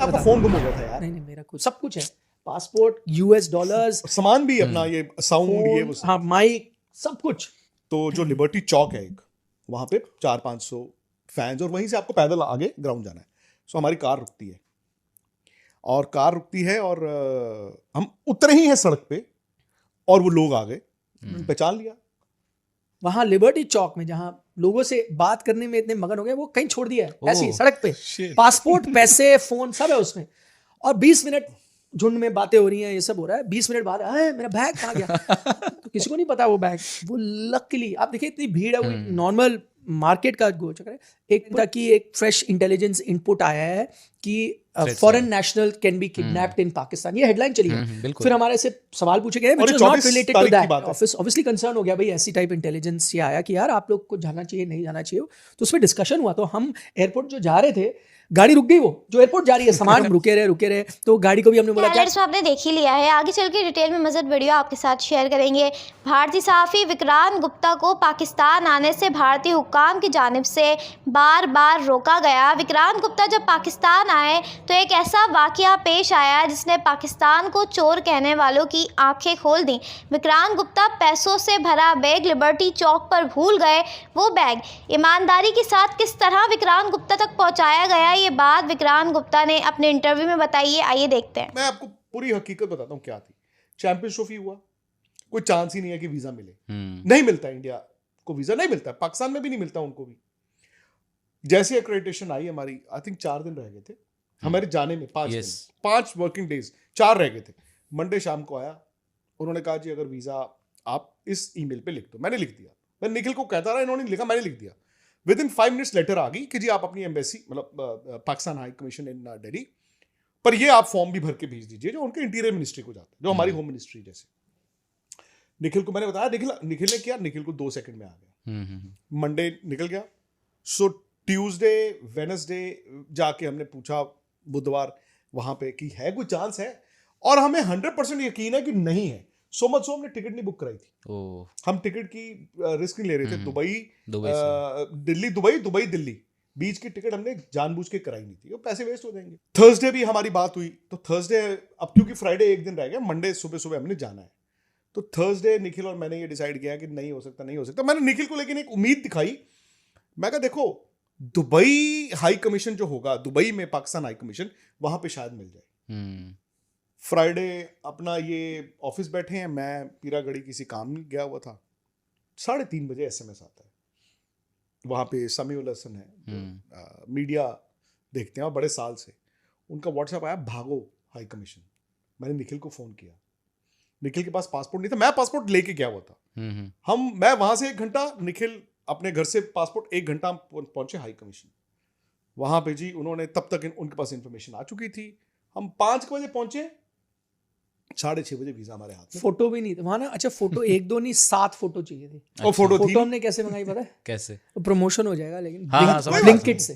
आपका फोन गुम हो गया था यार। नहीं मेरा कुछ सब कुछ है, पासपोर्ट, US डॉलर्स, सामान भी अपना, ये साउंड, ये वो सब। हाँ माइक, सब कुछ। तो जो लिबर्टी चौक है एक, वहां पे 400-500 फैंस, और वहीं से आपको पैदल आगे ग्राउंड जाना है। सो हमारी कार रुकती है, और कार रुकती है, और हम उतरे ही हैं सड़क पे, और वो लोग आ गए, पहचान लिया। वहां लिबर्टी चौक में जहां लोगों से बात करने में इतने मगन हो गए, वो कहीं छोड़ दिया है ऐसी सड़क पे। पासपोर्ट, पैसे, फोन सब है उसमें, और 20 मिनट झुंड में बातें हो रही हैं, ये सब हो रहा है। 20 मिनट बाद मेरा बैग कहाँ गया? तो किसी को नहीं पता वो बैग। वो लकीली आप देखिए इतनी भीड़ है, वो नॉर्मल मार्केट का गोचर है। एक ताकि एक फ्रेश इंटेलिजेंस इनपुट आया है कि foreign national can be kidnapped in Pakistan, ये हेडलाइन चली है। फिर हमारे से सवाल पूछे गए which is not related to that. Office obviously concern हो गया भाई, ऐसी टाइप इंटेलिजेंस ये आया कि यार आप लोग को जाना चाहिए, नहीं जाना चाहिए। तो उसमें डिस्कशन हुआ। तो हम एयरपोर्ट जो जा रहे थे, गाड़ी रुक गई, वो जो एयरपोर्ट जा रही है, सामान रुके रहे, तो गाड़ी को भी हमने बोला क्या आपने देख ही लिया है। आगे चल के डिटेल में मज़ेद वीडियो आपके साथ शेयर करेंगे। भारतीय सहाफ़ी विक्रांत गुप्ता को पाकिस्तान आने से भारतीय हुक्काम की जानिब से बार बार रोका गया। विक्रांत गुप्ता जब पाकिस्तान आए तो एक ऐसा वाक़या पेश आया जिसने पाकिस्तान को चोर कहने वालों की आंखें खोल दी। विक्रांत गुप्ता पैसों से भरा बैग लिबर्टी चौक पर भूल गए। वो बैग ईमानदारी के साथ किस तरह विक्रांत गुप्ता तक पहुँचाया गया, ये बात विक्रांत गुप्ता ने अपने इंटरव्यू में बताई है। आइए देखते हैं। मैं आपको पूरी हकीकत बताता हूँ क्या थी। चैंपियंस ट्रॉफी हुआ, कोई चांस ही नहीं है कि वीजा मिले। नहीं मिलता, इंडिया को वीजा नहीं मिलता, पाकिस्तान में भी नहीं मिलता उनको भी। जैसे एक्रेडिटेशन आई हमारी, आई थिंक 4 दिन रह गए थे हमारे जाने में, 5 वर्किंग डेज, 4 रह गए थे। मंडे शाम को आया, उन्होंने कहा जी अगर वीजा आप इस ईमेल पे लिख दो। मैंने लिख दिया। मैं निखिल को कहता रहा, इन्होंने लिखा, मैंने लिख दिया। विद इन 5 मिनट्स लेटर आ गई कि जी आप अपनी एम्बेसी, मतलब पाकिस्तान हाई कमीशन इन दिल्ली पर, ये आप फॉर्म भी भर के भेज दीजिए, जो उनके इंटीरियर मिनिस्ट्री को जाता है, जो हमारी होम मिनिस्ट्री जैसे। निखिल को मैंने बताया, निखिल ने किया, निखिल को 2 सेकंड में आ गया। मंडे निकल गया। सो ट्यूसडे, वेडनेसडे जाके हमने पूछा, बुधवार वहां पे कि है कोई चांस है, और हमें 100% यकीन है कि नहीं है। सो मच सो हमने टिकट नहीं बुक कराई थी। हम टिकट की रिस्क नहीं ले रहे थे। दुबई दिल्ली, दुबई दिल्ली बीच की टिकट हमने जानबूझ के कराई नहीं थी, वो पैसे वेस्ट हो जाएंगे। थर्सडे भी हमारी बात हुई, तो थर्सडे, अब क्योंकि फ्राइडे एक दिन रह गया, मंडे सुबह हमने जाना है। तो थर्सडे निखिल और मैंने ये डिसाइड किया कि नहीं हो सकता। मैंने निखिल को लेकिन एक उम्मीद दिखाई। मैं कहा देखो, दुबई हाई कमीशन जो होगा, दुबई में पाकिस्तान हाई कमीशन, वहां पे शायद मिल जाए। फ्राइडे अपना ये ऑफिस बैठे हैं, मैं पीरागढ़ी किसी काम में गया हुआ था। 3:30 बजे SMS आता है। वहाँ पे समीउल हसन है, मीडिया देखते हैं और बड़े साल से, उनका व्हाट्सएप आया, भागो हाई कमीशन। मैंने निखिल को फ़ोन किया। निखिल के पास पासपोर्ट नहीं था, मैं पासपोर्ट लेके गया हुआ था। मैं वहाँ से 1 घंटा, निखिल अपने घर से पासपोर्ट 1 घंटा पहुँचे हाई कमीशन। वहाँ पे जी उन्होंने, तब तक उनके पास इन्फॉर्मेशन आ चुकी थी। हम 5 बजे पहुँचे, 6:30 बजे वीजा हमारे हाथ में। फोटो भी नहीं था वहाँ ना। अच्छा, फोटो 1-2 नहीं, 7 फोटो चाहिए थे। और फोटो हमने कैसे मंगाई पता है? कैसे? प्रमोशन हो जाएगा, लेकिन ब्लिंकिट से।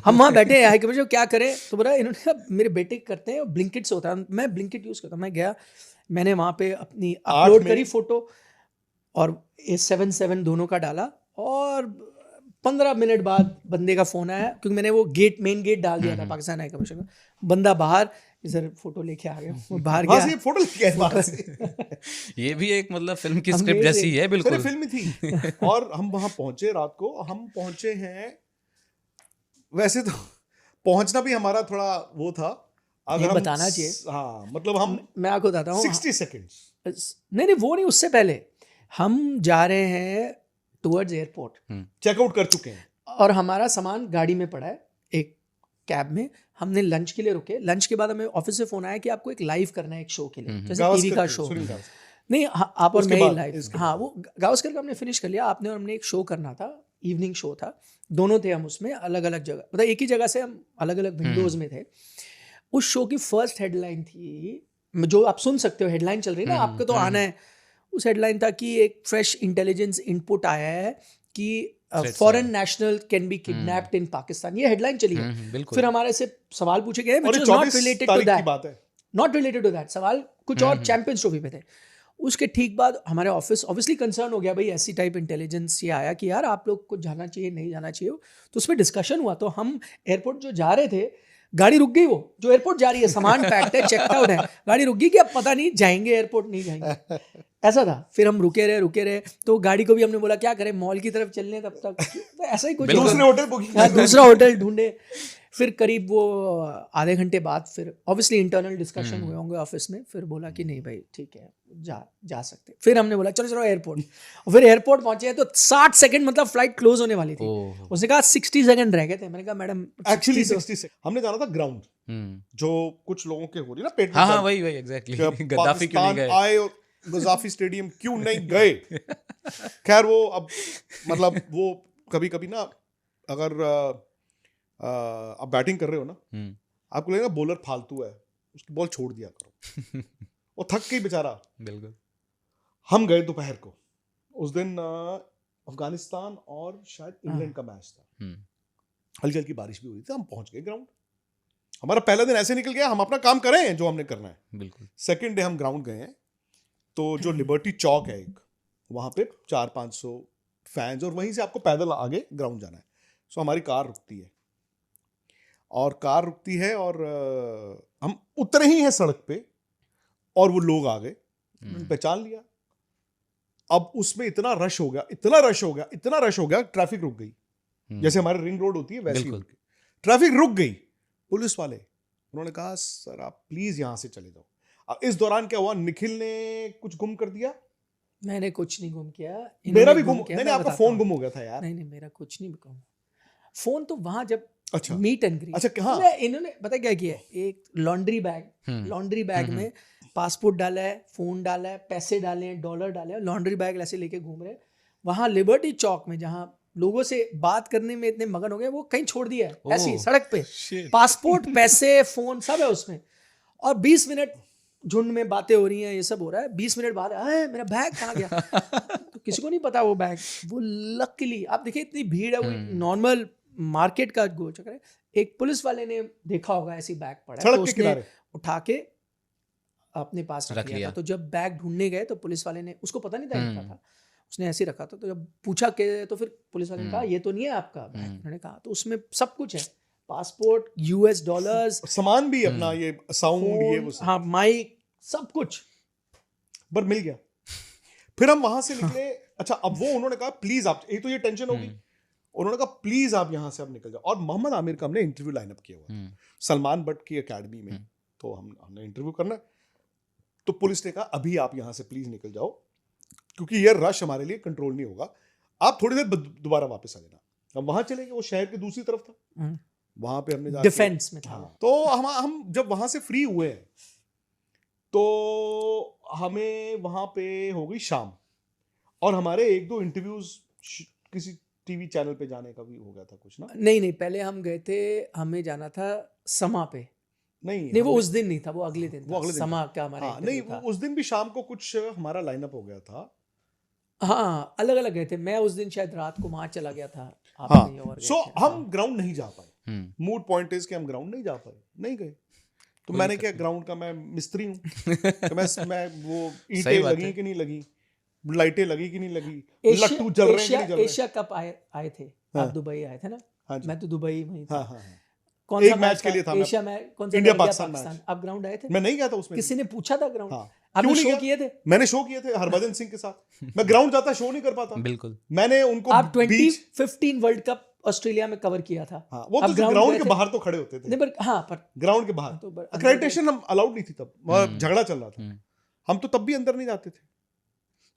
हम वहाँ बैठे हैं हाई कमीशन, क्या करें? तो बोला, इन्होंने कहा मेरे बेटे करते हैं, ब्लिंकिट से होता है। मैं ब्लिंकिट यूज करता हूँ। मैं गया, मैंने वहाँ पे अपनी अपलोड करी फोटो, और 7-7 दोनों का डाला, और 15 मिनट बाद बंदे का फोन आया, क्योंकि मैंने वो मेन गेट डाल दिया था पाकिस्तान हाई कमीशन का। बंदा बाहर, इधर फोटो लेके आ गया, वो बाहर गया, से फोटो लेके आया बाहर से। ये भी एक मतलब फिल्म की स्क्रिप्ट जैसी है, बिल्कुल फिल्म थी। और हम वहां पहुंचे रात को। हम पहुंचे हैं, वैसे तो पहुंचना भी हमारा थोड़ा वो था, अगर हम बताना चाहिए। हाँ, मतलब मैं आपको बताता हूँ 60 सेकेंड्स। नहीं वो नहीं, उससे पहले हम जा रहे हैं टुवर्ड्स एयरपोर्ट, चेकआउट कर चुके हैं, और हमारा सामान गाड़ी में पड़ा है एक कैब में। हमने लंच के लिए रुके। लंच के बाद हमें ऑफिस से फोन आया कि आपको एक लाइव करना है, एक शो के लिए, जैसे टीवी का शो। नहीं, आप और मैं ही लाइव। हाँ, वो गावस्कर का हमने फिनिश कर लिया, आपने और हमने एक शो करना था, इवनिंग शो था। दोनों थे हम उसमें, अलग अलग जगह, मतलब एक ही जगह से हम अलग अलग विंडोज में थे। उस शो की फर्स्ट हेडलाइन थी, जो आप सुन सकते हो, हेडलाइन चल रही है ना, आपको तो आना है। उस हेडलाइन था कि एक फ्रेश इंटेलिजेंस इनपुट आया है कि foreign national can be kidnapped in Pakistan, ये हेडलाइन चली है। फिर हमारे से सवाल पूछे गए, नॉट रिलेटेड टू दैट, सवाल कुछ और चैंपियंस ट्रॉफी पे थे। उसके ठीक बाद हमारे ऑफिस ऑब्वियसली कंसर्न हो गया, भाई ऐसी टाइप इंटेलिजेंस ये आया कि यार आप लोग को जाना चाहिए, नहीं जाना चाहिए। तो उसमें डिस्कशन हुआ। तो हम एयरपोर्ट जो जा रहे थे, गाड़ी रुक गई, वो जो एयरपोर्ट जा रही है, सामान पैक्ड है, चेक आउट है, गाड़ी रुक गई कि अब पता नहीं जाएंगे एयरपोर्ट नहीं जाएंगे, ऐसा था। फिर हम रुके रहे, तो गाड़ी को भी हमने बोला क्या करें, मॉल की तरफ चलने तब तक, तो ऐसा ही कुछ दूसरे होटल बुकिंग, दूसरा होटल ढूंढे। फिर करीब वो आधे घंटे बाद फिर ऑब्वियसली इंटरनल डिस्कशन हुए होंगे ऑफिस में, फिर बोला कि नहीं भाई ठीक है जा सकते। फिर हमने बोला चलो एयरपोर्ट, फिर एयरपोर्ट पहुंचे तो 60 सेकंड मतलब फ्लाइट क्लोज होने वाली थी, उसने कहा 60 सेकंड रह गए थे। मैंने कहा मैडम एक्चुअली 60 सेकंड हमने जाना था ग्राउंड, जो कुछ लोगों के हो रही ना पेट में, हाँ वही एग्जैक्टली, गद्दाफी क्यों नहीं गए, आए और गद्दाफी स्टेडियम क्यों नहीं गए। खैर वो अब मतलब वो कभी कभी ना अगर आप बैटिंग कर रहे हो ना, आपको लगेगा बॉलर फालतू है, उसकी बॉल छोड़ दिया करो, वो थक गई बेचारा। बिल्कुल। हम गए दोपहर को, उस दिन अफगानिस्तान और शायद इंग्लैंड का मैच था, हल्की हल्की बारिश भी हुई थी। हम पहुंच गए ग्राउंड, हमारा पहला दिन ऐसे निकल गया, हम अपना काम कर रहे हैं जो हमने करना है। बिल्कुल। सेकंड डे हम ग्राउंड गए हैं, तो जो लिबर्टी चौक है एक, वहाँ पे 400-500 फैंस, और वहीं से आपको पैदल आगे ग्राउंड जाना है। सो हमारी कार रुकती है, और हम उतरे ही हैं सड़क पे, और वो लोग आ गए, पहचान लिया। अब उसमें इतना रश हो गया, ट्रैफिक रुक गई, जैसे हमारे रिंग रोड होती है वैसी ट्रैफिक रुक गई। पुलिस वाले उन्होंने कहा सर आप प्लीज यहां से चले जाओ। अब इस दौरान क्या हुआ, निखिल ने कुछ गुम कर दिया। मैंने कुछ नहीं गुम किया, मेरा भी गुम, नहीं आपका फोन गुम हो गया था यार। नहीं मेरा कुछ नहीं गुम, फोन तो वहां जब अच्छा मीट एंड ग्रीट, अच्छा हाँ, इन्होंने पता क्या किया, एक लॉन्ड्री बैग में पासपोर्ट डाला है, फोन डाला है, पैसे डाले हैं, डॉलर डाले हैं, लॉन्ड्री बैग ऐसे लेके घूम रहे हैं। वहां लिबर्टी चौक में जहां लोगों से बात करने में इतने मगन हो गए, वो कहीं छोड़ दिया है ऐसी सड़क पे, पासपोर्ट, पैसे, फोन सब है उसमें। और 20 मिनट झुंड में बातें हो रही हैं, ये सब हो रहा है। 20 मिनट बाद मेरा बैग कहाँ गया, तो किसी को नहीं पता वो बैग। वो लकीली आप देखिए इतनी भीड़ है, वो नॉर्मल मार्केट का गोचर है। एक पुलिस वाले ने देखा होगा ऐसी बैग पड़ा है, तो उसने उठा के अपने पास रख लिया था। तो जब बैग ढूंढने गए तो पुलिस वाले ने, उसको पता नहीं था इनका था, उसने ऐसे रखा था। तो जब पूछा के, तो फिर पुलिस वाले ने कहा ये तो नहीं है आपका बैग। उन्होंने कहा तो उसमें सब कुछ है, पासपोर्ट, US डॉलर्स, सामान भी अपना, ये साउंड, ये वो, हाँ माइक, सब कुछ पर मिल गया। फिर हम वहां से निकले। अच्छा अब वो उन्होंने कहा प्लीज आप, एक तो ये टेंशन होगी, उन्होंने कहा प्लीज आप यहाँ से अब निकल जाओ। और मोहम्मद आमिर का हमने इंटरव्यू लाइनअप किया हुआ सलमान बट की एकेडमी में, तो हमने इंटरव्यू करना। तो पुलिस ने कहा अभी आप यहाँ से प्लीज निकल जाओ, क्योंकि ये रश हमारे लिए कंट्रोल नहीं होगा, आप थोड़ी देर दोबारा वापस आ जाना। हम वहां चले गए, वो शहर के दूसरी तरफ था, वहां पे हमने डिफेंस में था। हाँ, तो हम जब वहां से फ्री हुए हैं, तो हमें वहां पे हो गई शाम, और हमारे 1-2 इंटरव्यूज किसी टीवी चैनल पे जाने का भी हो गया था कुछ ना। नहीं पहले हम गए थे, हमें जाना था समा पे। नहीं वो उस दिन नहीं था, वो अगले दिन था, समा का हमारा नहीं था। उस दिन भी शाम को कुछ हमारा लाइनअप हो गया था। हाँ अलग अलग गए थे, मैं उस दिन शायद रात को वहां चला गया था, आप कहीं और गए थे। हम ग्राउंड नहीं जा पाए। मूड पॉइंट इज कि हम ग्राउंड नहीं जा पाए, नहीं गए। तो मैंने क्या, ग्राउंड का मैं मिस्त्री हूँ, तो मैं वो ईंटें लगी कि नहीं लगी, लाइटें लगी कि नहीं लगी, लट्टू जल रहे हैं कि नहीं जल रहे। एशिया कप आए थे, आप दुबई आए थे ना? मैं तो दुबई में था। कौन सा मैच के लिए था? एशिया में कौन सा? इंडिया पाकिस्तान। आप ग्राउंड आए थे? मैं नहीं गया था उसमें। किसी ने पूछा था ग्राउंड? आपने शो किए थे? मैंने शो किए थे हरभजन सिंह के साथ। मैं ग्राउंड जाता शो नहीं कर पाता। बिल्कुल। मैंने उनको आप 2015 वर्ल्ड कप ऑस्ट्रेलिया में कवर किया था। हाँ, वो तो ग्राउंड के बाहर तो खड़े होते थे। पर ग्राउंड के बाहर अक्रेडिटेशन हम अलाउड नहीं थी तब, झगड़ा चल रहा था, हम तो तब भी अंदर नहीं जाते थे।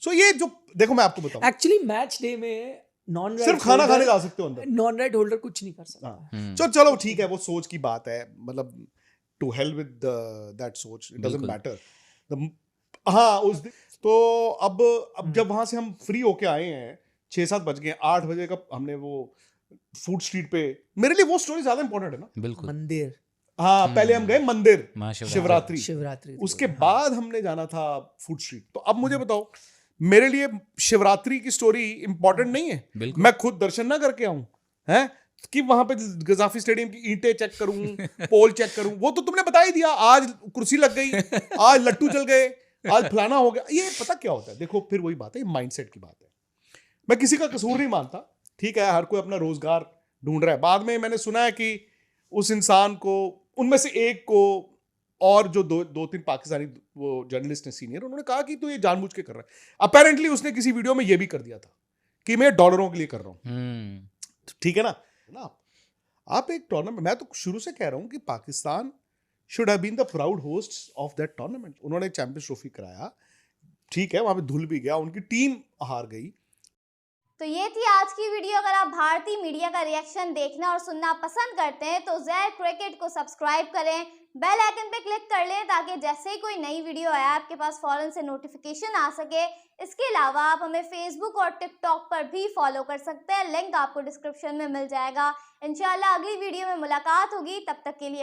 सो ये जो देखो मैं आपको बताऊं, एक्चुअली मैच डे में नॉन सिर्फ खाना खाने जा सकते हो अंदर, नॉन राइट होल्डर कुछ नहीं कर सकता। चलो ठीक है, वो सोच की बात है, मतलब टू हेल विद दैट सोच, इट डजंट मैटर। हाँ उस दिन तो अब जब वहां से हम फ्री होके आए हैं, 6-7 बज गए, 8 बजे का हमने वो फूड स्ट्रीट पे, मेरे लिए वो स्टोरी ज्यादा इंपॉर्टेंट है ना। बिल्कुल। मंदिर, हाँ पहले हम गए मंदिर, शिवरात्रि, उसके बाद हमने जाना था फूड स्ट्रीट। तो अब मुझे बताओ, मेरे लिए शिवरात्रि की स्टोरी इंपॉर्टेंट नहीं है? मैं खुद दर्शन ना करके आऊं हैं कि वहां पे गद्दाफी स्टेडियम की ईंटें चेक करूं, पोल चेक करूं? वो तो तुमने बता ही दिया, आज कुर्सी लग गई, आज लट्टू चल गए, आज फलाना हो गया। ये पता क्या होता है, देखो फिर वही बात है, माइंडसेट की बात है। मैं किसी का कसूर नहीं मानता, ठीक है, हर कोई अपना रोजगार ढूंढ रहा है। बाद में मैंने सुना है कि उस इंसान को उनमें से एक को और जो दो तीन पाकिस्तानी वो जर्नलिस्ट हैं सीनियर, उन्होंने कहा कि तू ये जानबूझ के कर रहा है। अपेरेंटली उसने किसी वीडियो में ये भी कर दिया था कि मैं डॉलरों के लिए कर रहा हूँ। ठीक है ना, आप एक टूर्नामेंट, मैं तो शुरू से कह रहा हूँ कि Pakistan should have been the proud host of that tournament. उन्होंने चैंपियंस ट्रॉफी कराया, ठीक है, वहां पे धुल भी गया, उनकी टीम हार गई। तो ये थी आज की वीडियो। अगर आप भारतीय मीडिया का रिएक्शन देखना और सुनना पसंद करते हैं तो ज़ेड क्रिकेट को सब्सक्राइब करें, बेल आइकन पे क्लिक कर लें ताकि जैसे ही कोई नई वीडियो आए आपके पास फौरन से नोटिफिकेशन आ सके। इसके अलावा आप हमें फेसबुक और टिकटॉक पर भी फॉलो कर सकते हैं, लिंक आपको डिस्क्रिप्शन में मिल जाएगा। इंशाल्लाह अगली वीडियो में मुलाकात होगी, तब तक के लिए